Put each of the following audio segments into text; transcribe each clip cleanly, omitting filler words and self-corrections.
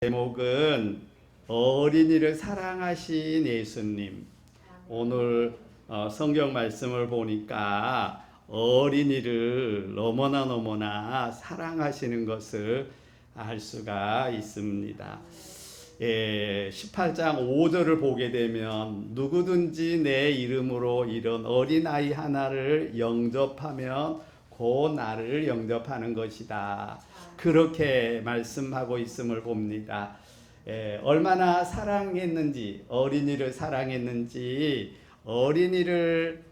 제목은 어린이를 사랑하신 예수님. 오늘 성경 말씀을 보니까 어린이를 너무나 사랑하시는 것을 알 수가 있습니다. 18장 5절을 보게 되면 누구든지 내 이름으로 이런 어린아이 하나를 영접하면 곧 나를 영접하는 것이다. 그렇게 말씀하고 있음을 봅니다. 얼마나 사랑했는지, 어린이를 사랑했는지, 어린이를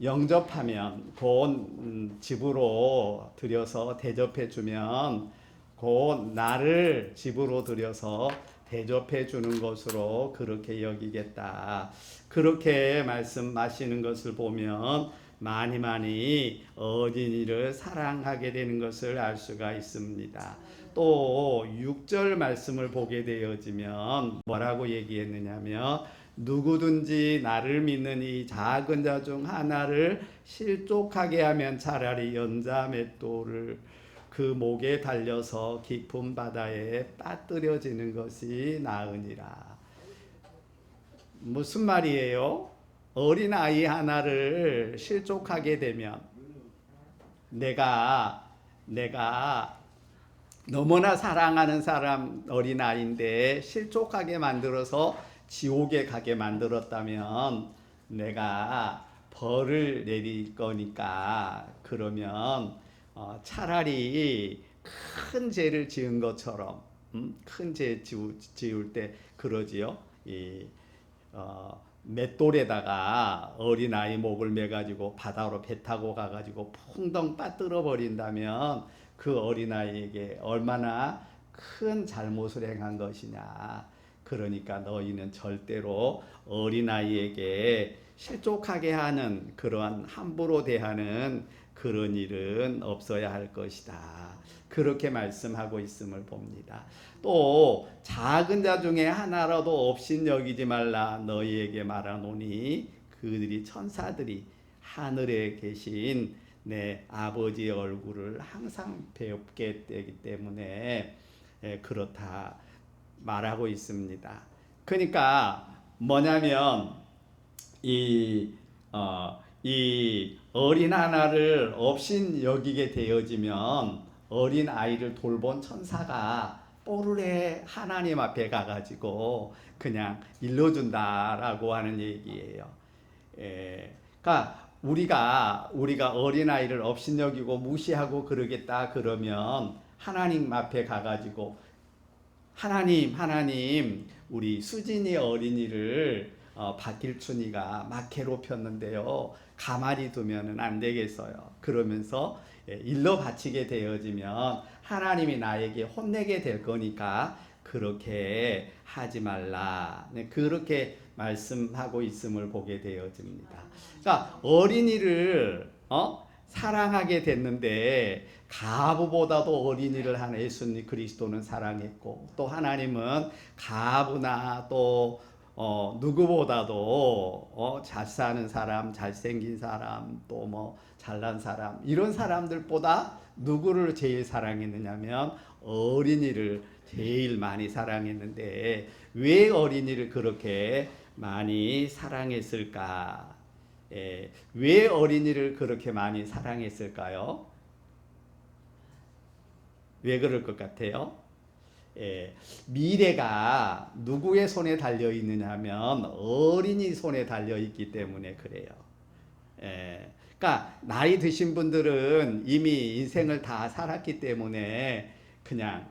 영접하면 곧 집으로 들여서 대접해 주면 곧 나를 집으로 들여서 대접해 주는 것으로 그렇게 여기겠다. 그렇게 말씀하시는 것을 보면 많이 어린이를 사랑하게 되는 것을 알 수가 있습니다. 또 6절 말씀을 보게 되어지면 뭐라고 얘기했느냐면 누구든지 나를 믿는 이 작은 자 중 하나를 실족하게 하면 차라리 연자 맷돌을 그 목에 달려서 깊은 바다에 빠뜨려지는 것이 나으니라. 무슨 말이에요? 어린아이 하나를 실족하게 되면 내가 너무나 사랑하는 사람 어린아이인데 실족하게 만들어서 지옥에 가게 만들었다면 내가 벌을 내릴 거니까 그러면 차라리 큰 죄를 지은 것처럼 큰 죄 지을 때 그러지요. 맷돌에다가 어린아이 목을 매가지고 바다로 배 타고 가가지고 풍덩 빠뜨려 버린다면 그 어린아이에게 얼마나 큰 잘못을 행한 것이냐. 그러니까 너희는 절대로 어린아이에게 실족하게 하는 그러한 함부로 대하는 그런 일은 없어야 할 것이다. 그렇게 말씀하고 있음을 봅니다. 또 작은 자 중에 하나라도 없인 여기지 말라 너희에게 말하노니 그들이 천사들이 하늘에 계신 내 아버지의 얼굴을 항상 배웁게 되기 때문에 그렇다 말하고 있습니다. 그러니까 뭐냐면 이 어린 하나를 없인 여기게 되어지면 어린 아이를 돌본 천사가 뽀르레 하나님 앞에 가가지고 그냥 일러준다라고 하는 얘기예요. 그러니까 우리가 어린 아이를 없인 여기고 무시하고 그러겠다 그러면 하나님 앞에 가가지고 하나님 우리 수진이 어린이를 박길춘이가 막 괴롭혔는데요. 가만히 두면은 안 되겠어요. 그러면서 일러 바치게 되어지면 하나님이 나에게 혼내게 될 거니까 그렇게 하지 말라. 네, 그렇게 말씀하고 있음을 보게 되어집니다. 그러니까 어린이를 사랑하게 됐는데 가부보다도 어린이를 한 예수님 그리스도는 사랑했고 또 하나님은 가부나 또 누구보다도 잘 사는 사람, 잘생긴 사람, 또 뭐 잘난 사람 이런 사람들보다 누구를 제일 사랑했느냐면 어린이를 제일 많이 사랑했는데 왜 어린이를 그렇게 많이 사랑했을까? 왜 어린이를 그렇게 많이 사랑했을까요? 왜 그럴 것 같아요? 미래가 누구의 손에 달려 있느냐 하면 어린이 손에 달려 있기 때문에 그래요. 그러니까 나이 드신 분들은 이미 인생을 다 살았기 때문에 그냥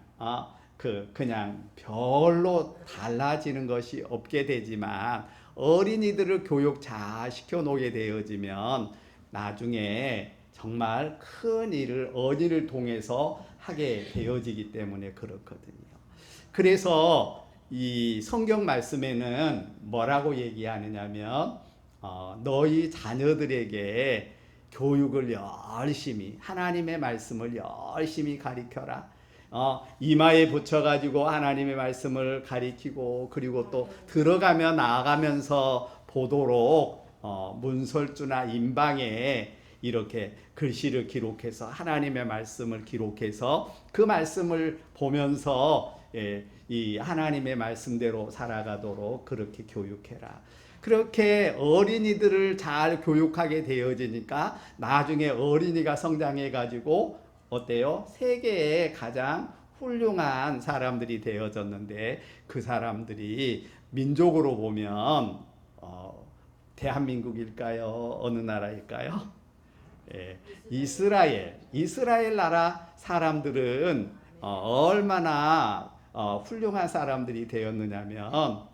별로 달라지는 것이 없게 되지만 어린이들을 교육 잘 시켜 놓게 되어지면 나중에 정말 큰 일을 어린이를 통해서 하게 되어지기 때문에 그렇거든요. 그래서 이 성경 말씀에는 뭐라고 얘기하느냐면 너희 자녀들에게 교육을 열심히 하나님의 말씀을 열심히 가르쳐라. 이마에 붙여가지고 하나님의 말씀을 가리키고 그리고 또 들어가며 나아가면서 보도록 문설주나 임방에 이렇게 글씨를 기록해서 하나님의 말씀을 기록해서 그 말씀을 보면서 이 하나님의 말씀대로 살아가도록 그렇게 교육해라. 그렇게 어린이들을 잘 교육하게 되어지니까 나중에 어린이가 성장해 가지고 어때요? 세계에 가장 훌륭한 사람들이 되어졌는데 그 사람들이 민족으로 보면 대한민국일까요? 어느 나라일까요? 이스라엘 나라 사람들은 얼마나 훌륭한 사람들이 되었느냐면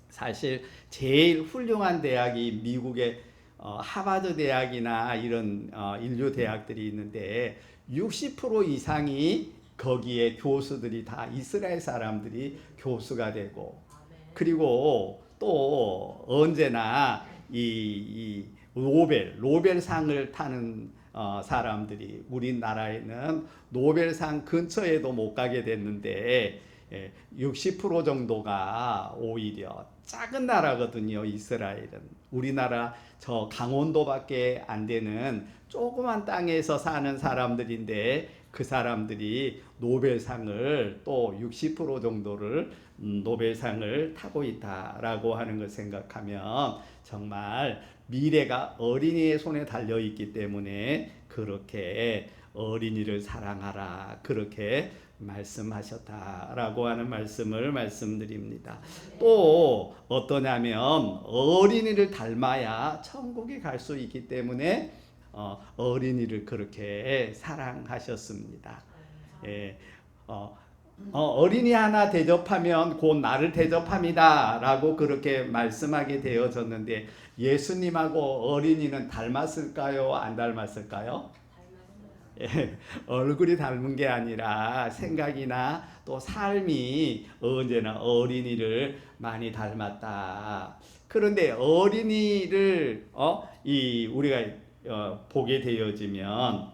사실 제일 훌륭한 대학이 미국의 하버드 대학이나 이런 인류 대학들이 있는데 60% 이상이 거기에 교수들이 다 이스라엘 사람들이 교수가 되고 그리고 또 언제나 이 노벨상을 타는 사람들이 우리나라에는 노벨상 근처에도 못 가게 됐는데 60% 정도가 오히려 작은 나라거든요. 이스라엘은 우리나라 저 강원도밖에 안 되는 조그만 땅에서 사는 사람들인데 그 사람들이 노벨상을 또 60% 정도를 노벨상을 타고 있다라고 하는 걸 생각하면 정말 미래가 어린이의 손에 달려 있기 때문에 그렇게 어린이를 사랑하라 그렇게 말씀하셨다라고 하는 말씀을 말씀드립니다. 또 어떠냐면 어린이를 닮아야 천국에 갈 수 있기 때문에 어린이를 그렇게 사랑하셨습니다. 어린이 하나 대접하면 곧 나를 대접합니다 라고 그렇게 말씀하게 되어졌는데 예수님하고 어린이는 닮았을까요? 안 닮았을까요? 얼굴이 닮은 게 아니라 생각이나 또 삶이 언제나 어린이를 많이 닮았다. 그런데 어린이를 우리가 보게 되어지면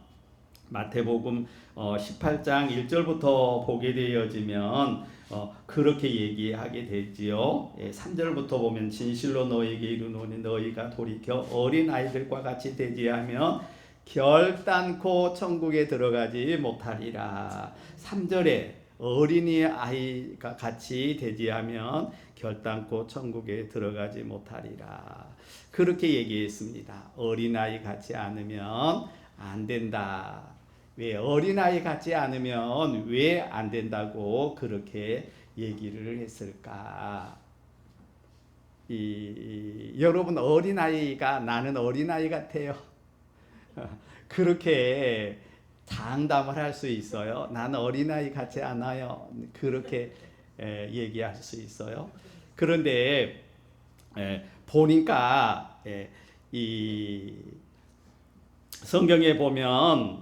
마태복음 18장 1절부터 보게 되어지면 그렇게 얘기하게 되지요. 3절부터 보면 진실로 너희에게 이르노니 너희가 돌이켜 어린 아이들과 같이 되지하면 결단코 천국에 들어가지 못하리라. 3절에 어린이 아이가 같이 되지하면 결단코 천국에 들어가지 못하리라. 그렇게 얘기했습니다. 어린아이 같지 않으면 안 된다. 왜 어린아이 같지 않으면 왜 안 된다고 그렇게 얘기를 했을까? 여러분 어린아이가 나는 어린아이 같아요. 그렇게 장담을 할 수 있어요. 나는 어린아이 같지 않아요. 그렇게 얘기할 수 있어요. 그런데 보니까 이 성경에 보면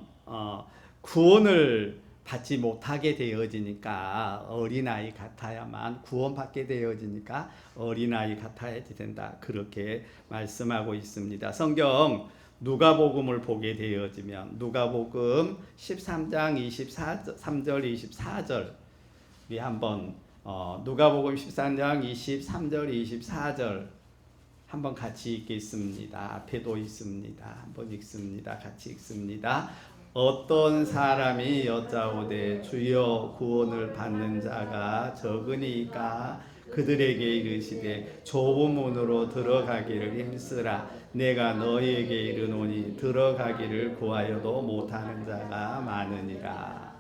구원을 받지 못하게 되어지니까 어린아이 같아야만 구원받게 되어지니까 어린아이 같아야 된다. 그렇게 말씀하고 있습니다. 성경 누가복음을 보게 되어지면 누가복음 13장 23절 24절 우리 한번 누가복음 13장 23절 24절 한번 같이 읽겠습니다. 앞에도 있습니다. 한번 읽습니다. 같이 읽습니다. 어떤 사람이 여짜오되 주여 구원을 받는 자가 적으니까 그들에게 이르시되 좁은 문으로 들어가기를 힘쓰라. 내가 너희에게 이르노니 들어가기를 구하여도 못하는 자가 많으니라.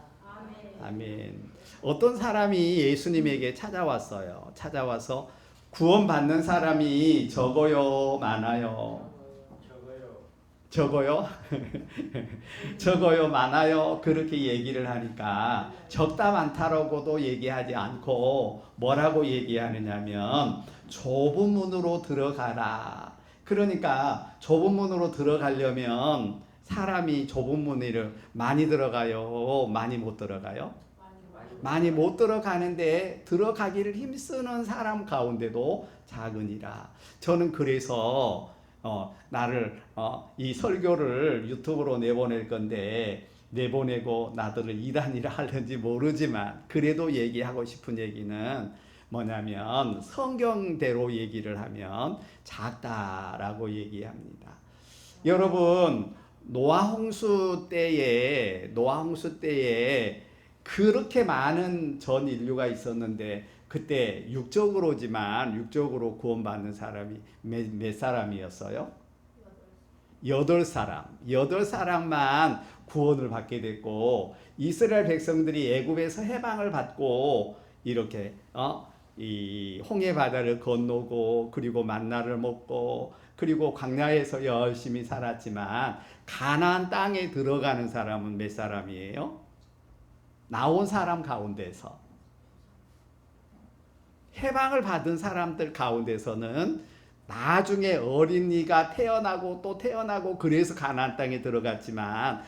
아멘. 어떤 사람이 예수님에게 찾아왔어요. 찾아와서 구원받는 사람이 적어요, 많아요? 적어요? 적어요, 많아요? 그렇게 얘기를 하니까 적다 많다라고도 얘기하지 않고 뭐라고 얘기하느냐면 좁은 문으로 들어가라. 그러니까 좁은 문으로 들어가려면 사람이 좁은 문을 많이 들어가요, 많이 못 들어가요? 많이 못 들어가는데 들어가기를 힘쓰는 사람 가운데도 작으니라. 저는 그래서 나를 이 설교를 유튜브로 내보낼 건데 내보내고 나들을 이단이라 하는지 모르지만 그래도 얘기하고 싶은 얘기는 뭐냐면 성경대로 얘기를 하면 작다라고 얘기합니다. 여러분 노아홍수 때에 그렇게 많은 전 인류가 있었는데 그때 육적으로 구원받는 사람이 몇 사람이었어요? 여덟 사람만 구원을 받게 됐고 이스라엘 백성들이 애굽에서 해방을 받고 이렇게 이 홍해 바다를 건너고 그리고 만나를 먹고 그리고 광야에서 열심히 살았지만 가나안 땅에 들어가는 사람은 몇 사람이에요? 나온 사람 가운데서 해방을 받은 사람들 가운데서는 나중에 어린이가 태어나고 또 태어나고 그래서 가나안 땅에 들어갔지만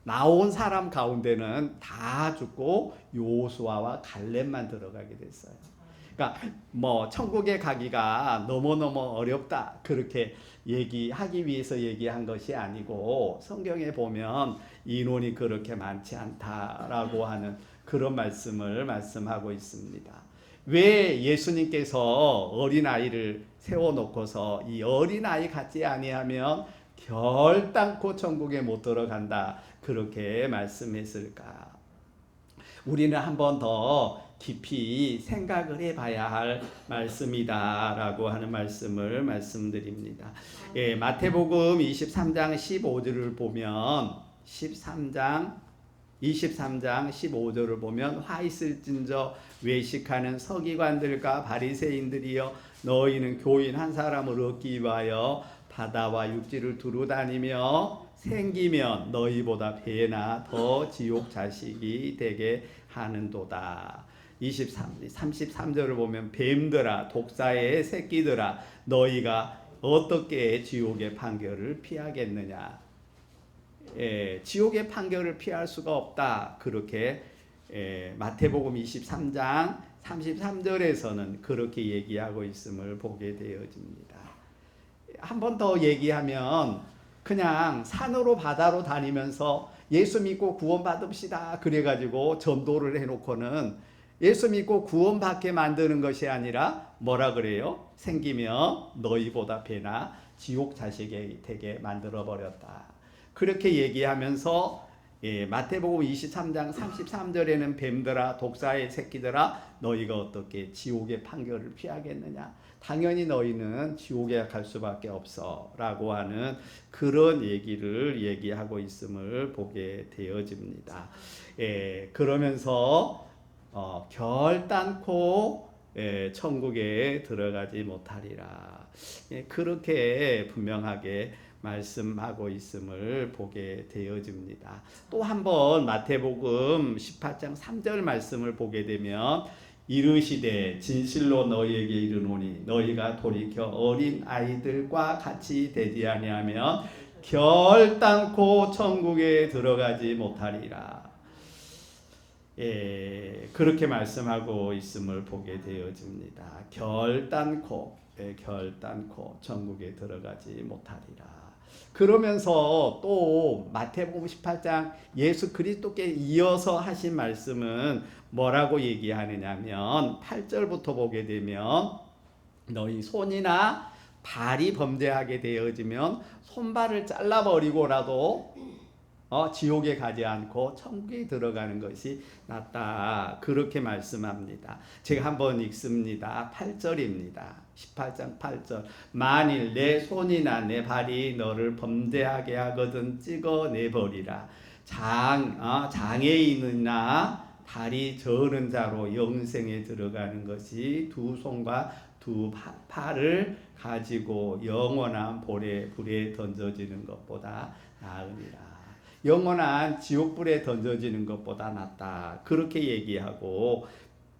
나온 사람 가운데는 다 죽고 여호수아와 갈렙만 들어가게 됐어요. 그러니까 뭐 천국에 가기가 너무너무 어렵다 그렇게 얘기하기 위해서 얘기한 것이 아니고 성경에 보면 인원이 그렇게 많지 않다라고 하는 그런 말씀을 말씀하고 있습니다. 왜 예수님께서 어린아이를 세워놓고서 이 어린아이 같지 아니하면 결단코 천국에 못 들어간다 그렇게 말씀했을까? 우리는 한 번 더 깊이 생각을 해봐야 할 말씀이다라고 하는 말씀을 말씀드립니다. 예, 마태복음 23장 15절을 보면 23장 15절을 보면 화 있을진저 외식하는 서기관들과 바리새인들이여 너희는 교인 한 사람을 얻기 위하여 바다와 육지를 두루 다니며 생기면 너희보다 배나 더 지옥 자식이 되게 하는도다. 33절을 보면 뱀들아 독사의 새끼들아 너희가 어떻게 지옥의 판결을 피하겠느냐. 지옥의 판결을 피할 수가 없다. 그렇게 마태복음 23장 33절에서는 그렇게 얘기하고 있음을 보게 되어집니다. 한 번 더 얘기하면 그냥 산으로 바다로 다니면서 예수 믿고 구원받읍시다 그래가지고 전도를 해놓고는 예수 믿고 구원받게 만드는 것이 아니라 뭐라 그래요? 생기면 너희보다 배나 지옥 자식이 되게 만들어버렸다. 그렇게 얘기하면서 마태복음 23장 33절에는 뱀들아 독사의 새끼들아 너희가 어떻게 지옥의 판결을 피하겠느냐. 당연히 너희는 지옥에 갈 수밖에 없어 라고 하는 그런 얘기를 얘기하고 있음을 보게 되어집니다. 그러면서 결단코 천국에 들어가지 못하리라. 그렇게 분명하게 말씀하고 있음을 보게 되어집니다. 또 한번 마태복음 18장 3절 말씀을 보게 되면 이르시되 진실로 너희에게 이르노니 너희가 돌이켜 어린 아이들과 같이 되지 아니하면 결단코 천국에 들어가지 못하리라. 그렇게 말씀하고 있음을 보게 되어집니다. 결단코 천국에 들어가지 못하리라. 그러면서 또 마태복음 18장 예수 그리스도께 이어서 하신 말씀은 뭐라고 얘기하느냐면 8절부터 보게 되면 너희 손이나 발이 범죄하게 되어지면 손발을 잘라버리고라도 지옥에 가지 않고 천국에 들어가는 것이 낫다. 그렇게 말씀합니다. 제가 한번 읽습니다. 8절입니다. 18장 8절 만일 내 손이나 내 발이 너를 범죄하게 하거든 찍어내버리라. 장애인이나 다리 저는 자로 영생에 들어가는 것이 두 손과 두 팔을 가지고 영원한 불에 던져지는 것보다 나으니라. 영원한 지옥불에 던져지는 것보다 낫다. 그렇게 얘기하고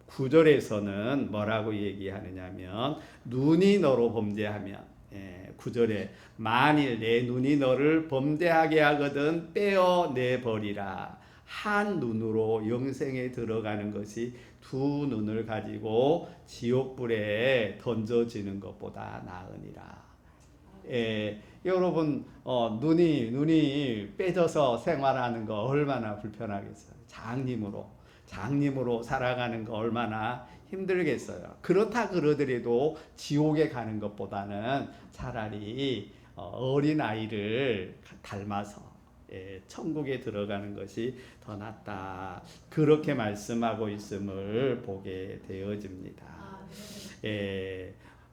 9절에서는 뭐라고 얘기하느냐면 눈이 너로 범죄하면 9절에 만일 내 눈이 너를 범죄하게 하거든 떼어내버리라. 한 눈으로 영생에 들어가는 것이 두 눈을 가지고 지옥불에 던져지는 것보다 나으니라. 여러분 눈이 빼져서 생활하는 거 얼마나 불편하겠어요. 장님으로 살아가는 거 얼마나 힘들겠어요. 그렇다 그러더라도 지옥에 가는 것보다는 차라리 어린 아이를 닮아서 천국에 들어가는 것이 더 낫다. 그렇게 말씀하고 있음을 보게 되어집니다.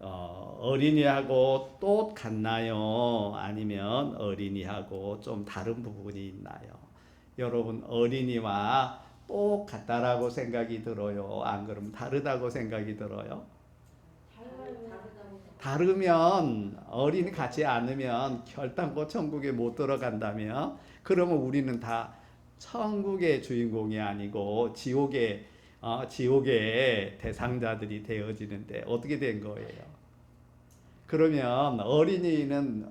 어린이하고 똑같나요? 아니면 어린이하고 좀 다른 부분이 있나요? 여러분, 어린이와 똑같다라고 생각이 들어요? 안 그러면 다르다고 생각이 들어요? 다르면, 어린이 같지 않으면 결단코 천국에 못 들어간다면, 그러면 우리는 다 천국의 주인공이 아니고 지옥의 대상자들이 되어지는데 어떻게 된 거예요? 그러면 어린이는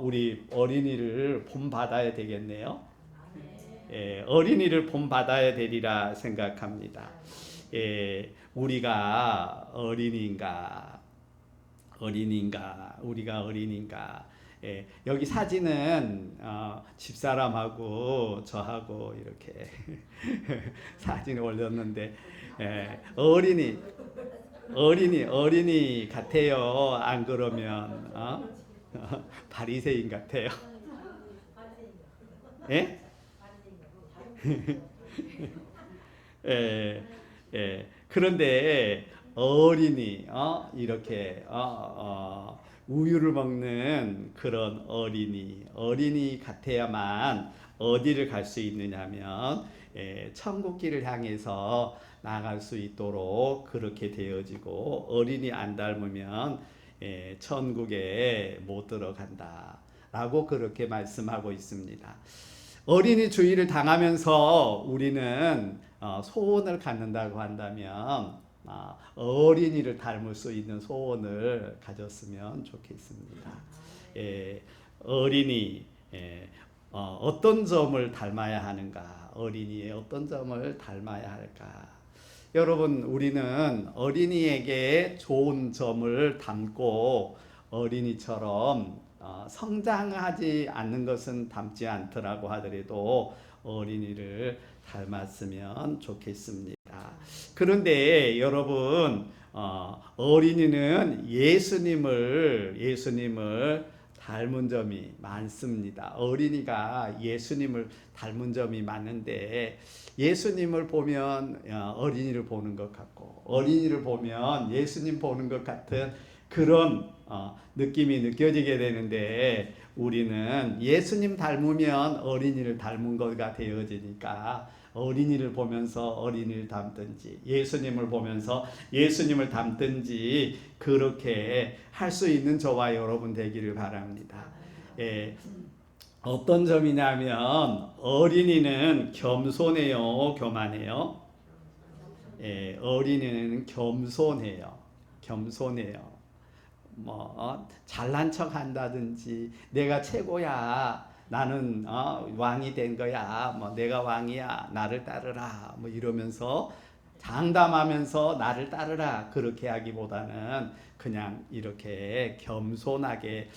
우리 어린이를 본받아야 되겠네요. 어린이를 본받아야 되리라 생각합니다. 우리가 어린이인가. 여기 사진은 집사람하고 저하고 이렇게 사진을 올렸는데 어린이 같아요. 안 그러면 바리새인 같아요. 예? 그런데 어린이 이렇게 우유를 먹는 그런 어린이 같아야만 어디를 갈 수 있느냐면 천국길을 향해서 나갈 수 있도록 그렇게 되어지고, 어린이 안 닮으면 천국에 못 들어간다 라고 그렇게 말씀하고 있습니다. 어린이 주의를 당하면서 우리는 소원을 갖는다고 한다면 어린이를 닮을 수 있는 소원을 가졌으면 좋겠습니다. 어린이 어떤 점을 닮아야 하는가? 어린이의 어떤 점을 닮아야 할까? 여러분, 우리는 어린이에게 좋은 점을 담고 어린이처럼 성장하지 않는 것은 닮지 않더라고 하더라도 어린이를 닮았으면 좋겠습니다. 그런데 여러분, 어린이는 예수님을 닮은 점이 많습니다. 어린이가 예수님을 닮은 점이 많은데, 예수님을 보면 어린이를 보는 것 같고, 어린이를 보면 예수님 보는 것 같은 그런 느낌이 느껴지게 되는데, 우리는 예수님 닮으면 어린이를 닮은 거가 되어지니까 어린이를 보면서 어린이를 닮든지, 예수님을 보면서 예수님을 닮든지 그렇게 할 수 있는 저와 여러분 되기를 바랍니다. 어떤 점이냐면 어린이는 겸손해요, 교만해요? 어린이는 겸손해요. 잘난 척 한다든지, 내가 최고야, 나는 왕이 된 거야, 내가 왕이야, 나를 따르라, 이러면서 장담하면서 나를 따르라, 그렇게 하기보다는 그냥 이렇게 겸손하게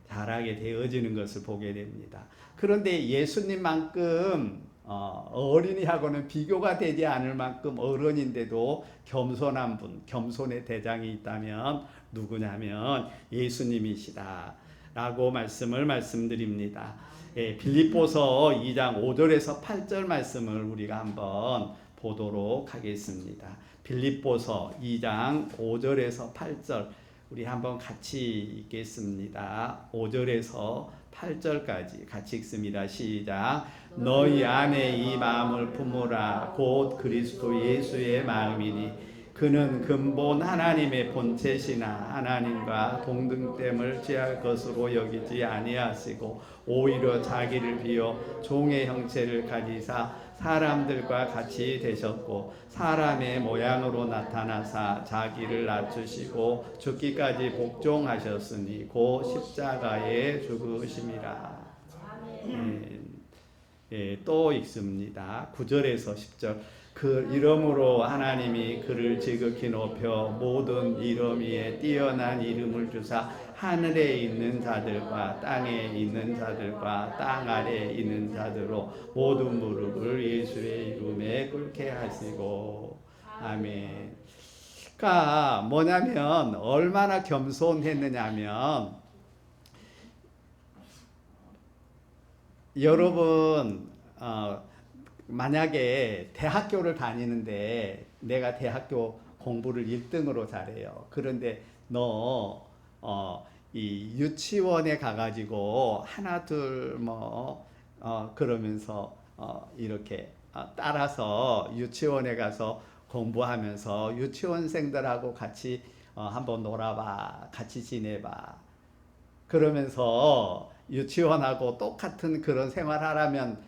자라게 되어지는 것을 보게 됩니다. 그런데 예수님만큼 어린이하고는 비교가 되지 않을 만큼 어른인데도 겸손한 분, 겸손의 대장이 있다면 누구냐면 예수님이시다 라고 말씀드립니다. 빌립보서 2장 5절에서 8절 말씀을 우리가 한번 보도록 하겠습니다. 빌립보서 2장 5절에서 8절 우리 한번 같이 읽겠습니다. 5절에서 8절까지 같이 읽습니다. 시작. 너희 안에 이 마음을 품으라. 곧 그리스도 예수의 마음이니 그는 근본 하나님의 본체시나 하나님과 동등됨을 취할 것으로 여기지 아니하시고 오히려 자기를 비워 종의 형체를 가지사 사람들과 같이 되셨고 사람의 모양으로 나타나사 자기를 낮추시고 죽기까지 복종하셨으니 곧 십자가에 죽으심이라. 또 읽습니다. 9절에서 10절. 그 이름으로 하나님이 그를 지극히 높여 모든 이름 위에 뛰어난 이름을 주사 하늘에 있는 자들과 땅에 있는 자들과 땅 아래에 있는 자들로 모든 무릎을 예수의 이름에 꿇게 하시고. 아멘. 그러니까 뭐냐면 얼마나 겸손했느냐면 여러분 만약에 대학교를 다니는데 내가 대학교 공부를 1등으로 잘해요. 그런데 이 유치원에 가가지고 하나 둘 그러면서 이렇게 따라서 유치원에 가서 공부하면서 유치원생들하고 같이 한번 놀아봐, 같이 지내봐. 그러면서 유치원하고 똑같은 그런 생활하라면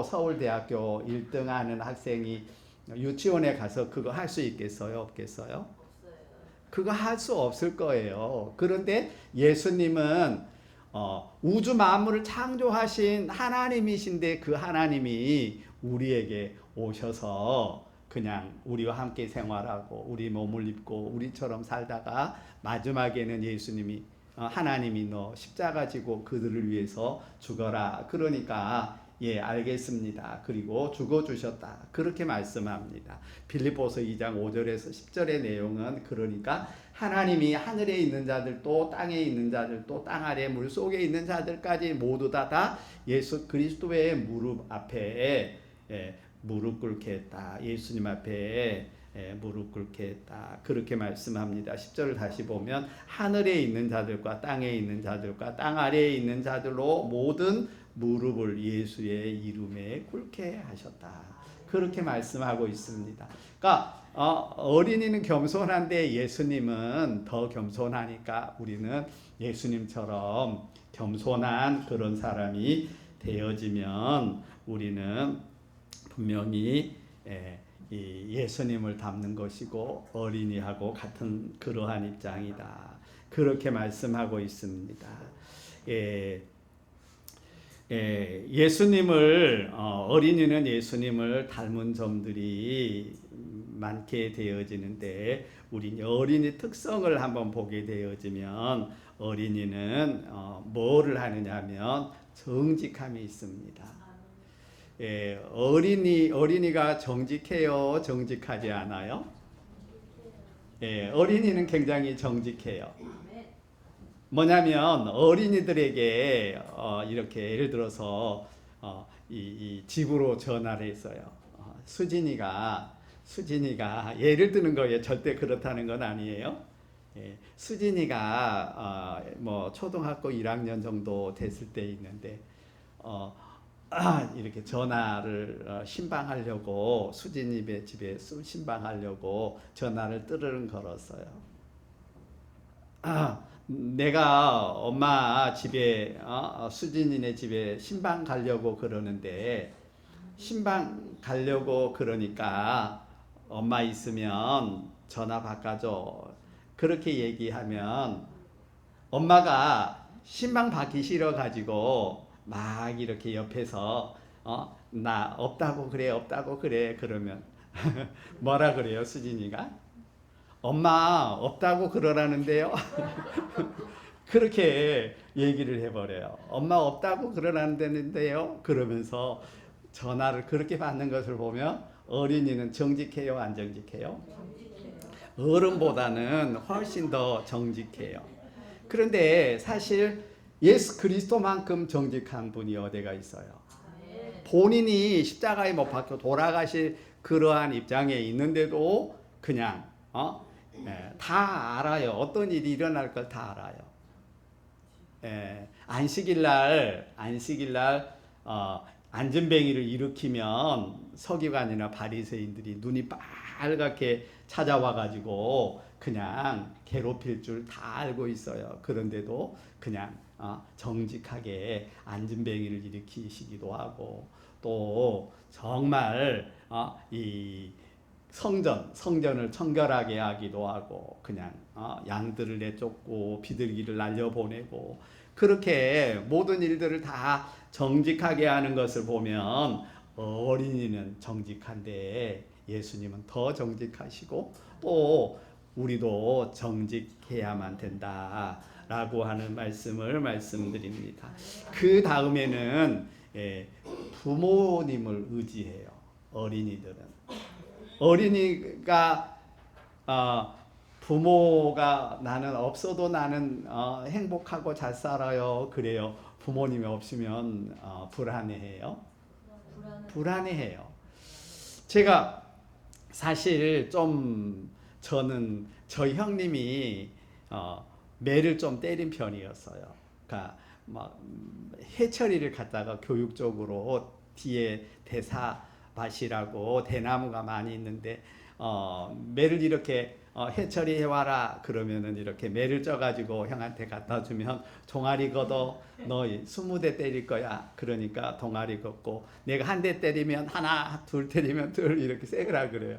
서울대학교 1등 하는 학생이 유치원에 가서 그거 할 수 있겠어요? 없겠어요? 그거 할 수 없을 거예요. 그런데 예수님은 우주 만물을 창조하신 하나님이신데 그 하나님이 우리에게 오셔서 그냥 우리와 함께 생활하고 우리 몸을 입고 우리처럼 살다가 마지막에는 예수님이 하나님이 너 십자가 지고 그들을 위해서 죽어라. 그러니까 예, 알겠습니다. 그리고 죽어주셨다. 그렇게 말씀합니다. 빌립보서 2장 5절에서 10절의 내용은 그러니까 하나님이 하늘에 있는 자들도 땅에 있는 자들도 땅 아래 물 속에 있는 자들까지 모두 다 예수 그리스도의 무릎 앞에 무릎 꿇게 했다. 예수님 앞에 무릎 꿇게 했다. 그렇게 말씀합니다. 10절을 다시 보면 하늘에 있는 자들과 땅에 있는 자들과 땅 아래에 있는 자들로 모든 무릎을 예수의 이름에 꿇게 하셨다. 그렇게 말씀하고 있습니다. 그러니까 어린이는 겸손한데 예수님은 더 겸손하니까 우리는 예수님처럼 겸손한 그런 사람이 되어지면 우리는 분명히 예수님을 닮는 것이고 어린이하고 같은 그러한 입장이다. 그렇게 말씀하고 있습니다. 예수님을 어린이는 예수님을 닮은 점들이 많게 되어지는데 우리 어린이 특성을 한번 보게 되어지면 어린이는 뭐를 하느냐면 정직함이 있습니다. 어린이가 정직해요? 정직하지 않아요? 어린이는 굉장히 정직해요. 뭐냐면 어린이들에게 이렇게 예를 들어서 이 집으로 전화를 했어요. 수진이가 예를 드는 거예요. 절대 그렇다는 건 아니에요. 수진이가 초등학교 1학년 정도 됐을 때 있는데 이렇게 전화를 신방하려고 수진이 집에 신방하려고 전화를 뜨르릉 걸었어요. 내가 엄마 집에 수진이네 집에 신방 가려고 그러는데 신방 가려고 그러니까 엄마 있으면 전화 바꿔줘. 그렇게 얘기하면 엄마가 신방 받기 싫어 가지고 막 이렇게 옆에서 나 없다고 그래 그러면 뭐라 그래요 수진이가? 엄마 없다고 그러라는데요. 그렇게 얘기를 해버려요. 엄마 없다고 그러라는데요. 그러면서 전화를 그렇게 받는 것을 보면 어린이는 정직해요, 안 정직해요? 어른보다는 훨씬 더 정직해요. 그런데 사실 예수 그리스도만큼 정직한 분이 어디가 있어요? 본인이 십자가에 못 박혀 돌아가실 그러한 입장에 있는데도 그냥 다 알아요. 어떤 일이 일어날 걸 다 알아요. 안식일날 안전뱅이를 일으키면 서기관이나 바리새인들이 눈이 빨갛게 찾아와가지고 그냥 괴롭힐 줄 다 알고 있어요. 그런데도 그냥 정직하게 안전뱅이를 일으키시기도 하고 또 정말 이 성전을 청결하게 하기도 하고 그냥 양들을 내쫓고 비둘기를 날려보내고 그렇게 모든 일들을 다 정직하게 하는 것을 보면 어린이는 정직한데 예수님은 더 정직하시고 또 우리도 정직해야만 된다라고 하는 말씀을 말씀드립니다. 그 다음에는 부모님을 의지해요. 어린이가 부모가 나는 없어도 나는 행복하고 잘 살아요. 그래요. 부모님이 없으면 불안해해요. 불안해해요. 제가 사실 좀 저는 저희 형님이 매를 좀 때린 편이었어요. 그러니까 막 해처리를 갖다가 교육적으로 뒤에 대사밭이라고 대나무가 많이 있는데 매를 이렇게 해처리 해와라 그러면은 이렇게 매를 쪄가지고 형한테 갖다 주면 종아리 걷어 너 20대 때릴 거야. 그러니까 동아리 걷고 내가 한 대 때리면 하나, 둘 때리면 둘 이렇게 세으라 그래요.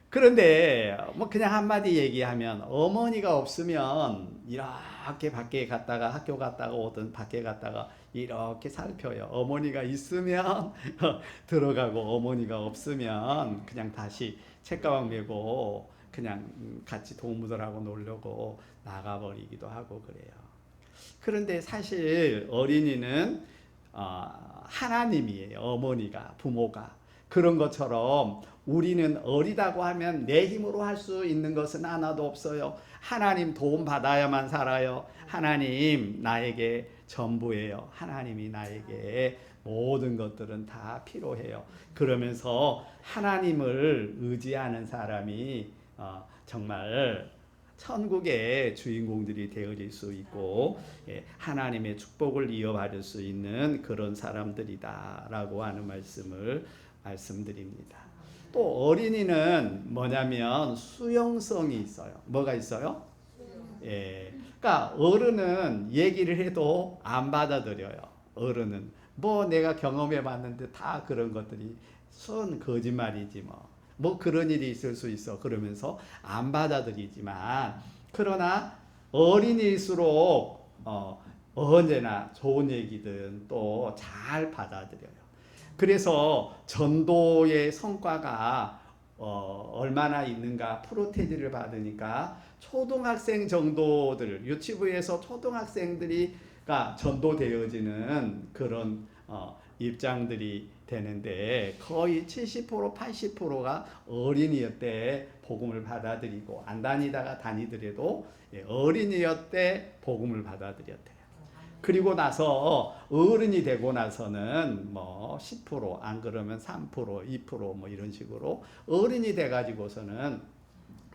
그런데 뭐 그냥 한마디 얘기하면 어머니가 없으면 이렇게 밖에 갔다가 학교 갔다가 오든 밖에 갔다가 이렇게 살펴요. 어머니가 있으면 들어가고 어머니가 없으면 그냥 다시 책가방 메고 그냥 같이 동무들하고 놀려고 나가버리기도 하고 그래요. 그런데 사실 어린이는 하나님이에요. 어머니가, 부모가. 그런 것처럼 우리는 어리다고 하면 내 힘으로 할 수 있는 것은 하나도 없어요. 하나님 도움 받아야만 살아요. 하나님 나에게 전부예요. 하나님이 나에게 모든 것들은 다 필요해요. 그러면서 하나님을 의지하는 사람이 정말 천국의 주인공들이 되어질 수 있고 하나님의 축복을 이어받을 수 있는 그런 사람들이다라고 하는 말씀드립니다. 또 어린이는 뭐냐면 수용성이 있어요. 뭐가 있어요? 그러니까 어른은 얘기를 해도 안 받아들여요. 어른은 뭐 내가 경험해 봤는데 다 그런 것들이 순 거짓말이지 뭐 그런 일이 있을 수 있어 그러면서 안 받아들이지만 그러나 어린이일수록 언제나 좋은 얘기든 또 잘 받아들여요. 그래서 전도의 성과가 얼마나 있는가 프로테지를 받으니까 초등학생 정도들 유치부에서 초등학생들이가 전도되어지는 그런 입장들이 되는데 거의 70% 80%가 어린이였대 복음을 받아들이고 안 다니다가 다니더라도 어린이였대 복음을 받아들였대요. 그리고 나서 어른이 되고 나서는 뭐 10% 안 그러면 3% 2% 이런 식으로 어른이 돼 가지고서는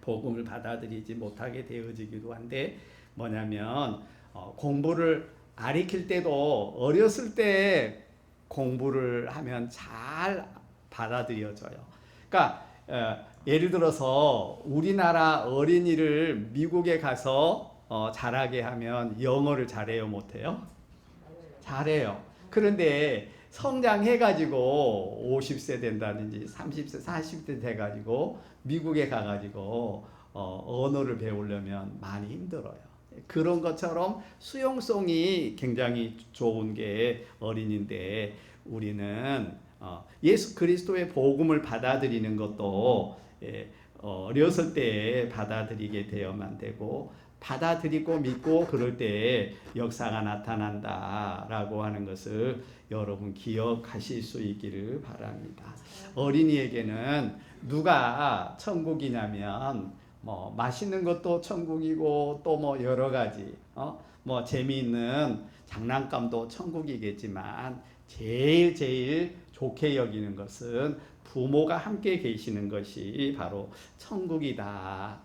복음을 받아들이지 못하게 되어지기도 한데 뭐냐면 공부를 가르칠 때도 어렸을 때 공부를 하면 잘 받아들여져요. 그러니까 예를 들어서 우리나라 어린이를 미국에 가서 잘하게 하면 영어를 잘해요, 못해요? 잘해요. 그런데 성장해가지고 50세 된다든지 30세, 40대 돼가지고 미국에 가가지고 언어를 배우려면 많이 힘들어요. 그런 것처럼 수용성이 굉장히 좋은 게 어린인데 우리는 예수 그리스도의 복음을 받아들이는 것도 어렸을 때 받아들이게 되어만 되고 받아들이고 믿고 그럴 때 역사가 나타난다라고 하는 것을 여러분 기억하실 수 있기를 바랍니다. 어린이에게는 누가 천국이냐면 뭐 맛있는 것도 천국이고 또 뭐 여러 가지 뭐 재미있는 장난감도 천국이겠지만 제일 좋게 여기는 것은 부모가 함께 계시는 것이 바로 천국이다.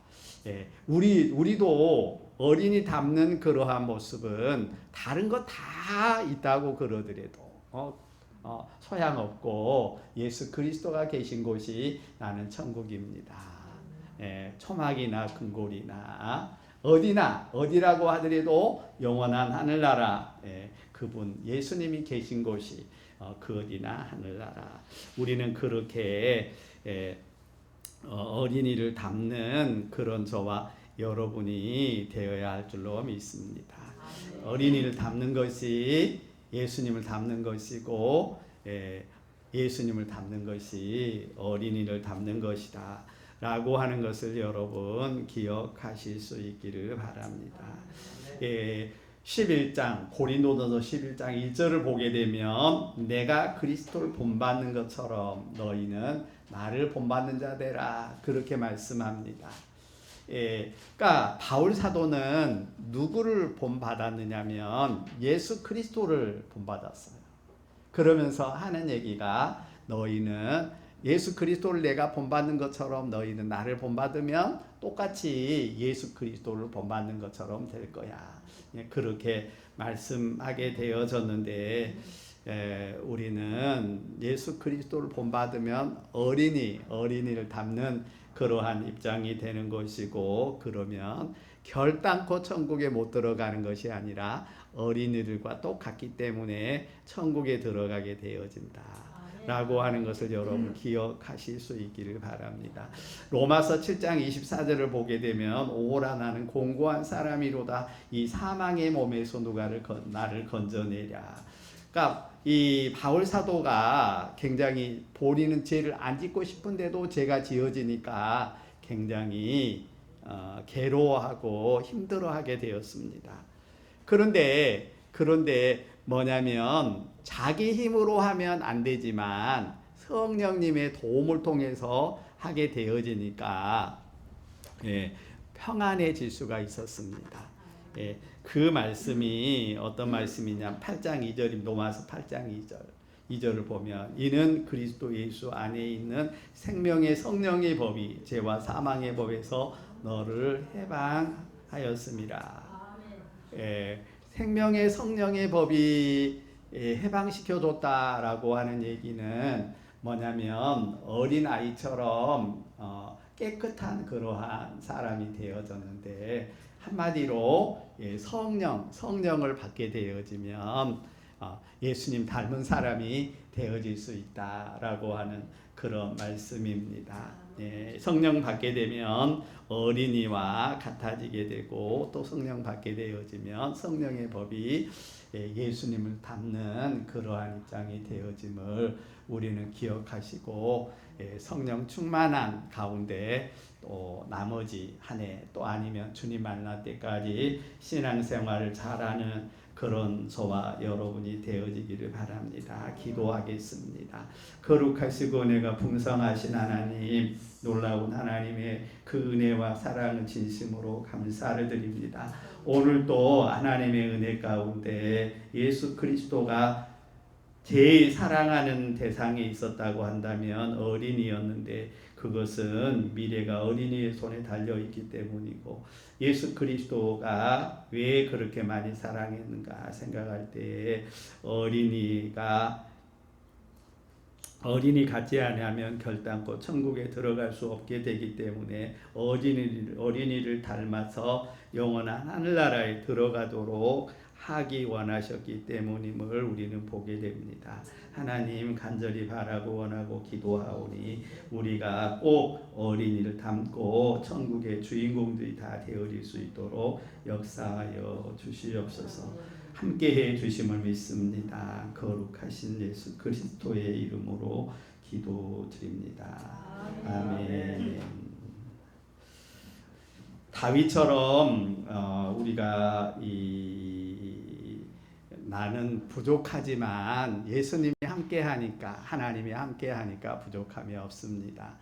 우리도 어린이 닮는 그러한 모습은 다른 거 다 있다고 그러더라도 소양없고 예수 그리스도가 계신 곳이 나는 천국입니다. 초막이나 금골이나 어디라고 하더라도 영원한 하늘나라 그분 예수님이 계신 곳이 그 어디나 하늘나라. 우리는 그렇게 어린이를 닮는 그런 저와 여러분이 되어야 할 줄로 믿습니다. 어린이를 닮는 것이 예수님을 닮는 것이고 예수님을 닮는 것이 어린이를 닮는 것이다 라고 하는 것을 여러분 기억하실 수 있기를 바랍니다. 11장 고린도전서 11장 1절을 보게 되면 내가 그리스도를 본받는 것처럼 너희는 나를 본받는 자 되라 그렇게 말씀합니다. 그러니까 바울 사도는 누구를 본받았느냐면 예수 그리스도를 본받았어요. 그러면서 하는 얘기가 너희는 예수 그리스도를 내가 본받는 것처럼 너희는 나를 본받으면 똑같이 예수 그리스도를 본받는 것처럼 될 거야. 그렇게 말씀하게 되어졌는데 우리는 예수 그리스도를 본받으면 어린이를 닮는 그러한 입장이 되는 것이고, 그러면 결단코 천국에 못 들어가는 것이 아니라 어린이들과 똑같기 때문에 천국에 들어가게 되어진다 라고 하는 것을 여러분 기억하실 수 있기를 바랍니다. 로마서 7장 24절을 보게 되면 오라 나는 공고한 사람이로다 이 사망의 몸에서 누가 나를 건져내랴. 그러니까 이 바울 사도가 굉장히 본인은 죄를 안 짓고 싶은데도 죄가 지어지니까 굉장히 괴로워하고 힘들어하게 되었습니다. 그런데 뭐냐면 자기 힘으로 하면 안 되지만 성령님의 도움을 통해서 하게 되어지니까 평안해질 수가 있었습니다. 그 말씀이 어떤 말씀이냐 8장 2절입니다. 로마서 8장 2절을 보면 이는 그리스도 예수 안에 있는 생명의 성령의 법이 죄와 사망의 법에서 너를 해방하였음이라. 생명의 성령의 법이 해방시켜줬다라고 하는 얘기는 뭐냐면 어린아이처럼 깨끗한 그러한 사람이 되어졌는데, 한마디로 성령을 받게 되어지면 예수님 닮은 사람이 되어질 수 있다라고 하는 그런 말씀입니다. 성령 받게 되면 어린이와 같아지게 되고, 또 성령 받게 되어지면 성령의 법이 예수님을 닮는 그러한 입장이 되어짐을 우리는 기억하시고, 성령 충만한 가운데 또 나머지 한 해 또 아니면 주님 만날 때까지 신앙생활을 잘하는 그런 저와 여러분이 되어지기를 바랍니다. 기도하겠습니다. 거룩하시고 은혜가 풍성하신 하나님, 놀라운 하나님의 그 은혜와 사랑을 진심으로 감사를 드립니다. 오늘도 하나님의 은혜 가운데 예수 그리스도가 제일 사랑하는 대상이 있었다고 한다면 어린이였는데, 그것은 미래가 어린이의 손에 달려있기 때문이고, 예수 그리스도가 왜 그렇게 많이 사랑했는가 생각할 때에 어린이 같지 않으면 결단코 천국에 들어갈 수 없게 되기 때문에 어린이를 닮아서 영원한 하늘나라에 들어가도록 하기 원하셨기 때문임을 우리는 보게 됩니다. 하나님 간절히 바라고 원하고 기도하오니 우리가 꼭 어린이를 닮고 천국의 주인공들이 다 되어질 수 있도록 역사하여 주시옵소서. 함께해 주심을 믿습니다. 거룩하신 예수 그리스도의 이름으로 기도드립니다. 아멘. 다윗처럼 우리가 나는 부족하지만 예수님이 함께하니까, 하나님이 함께하니까 부족함이 없습니다.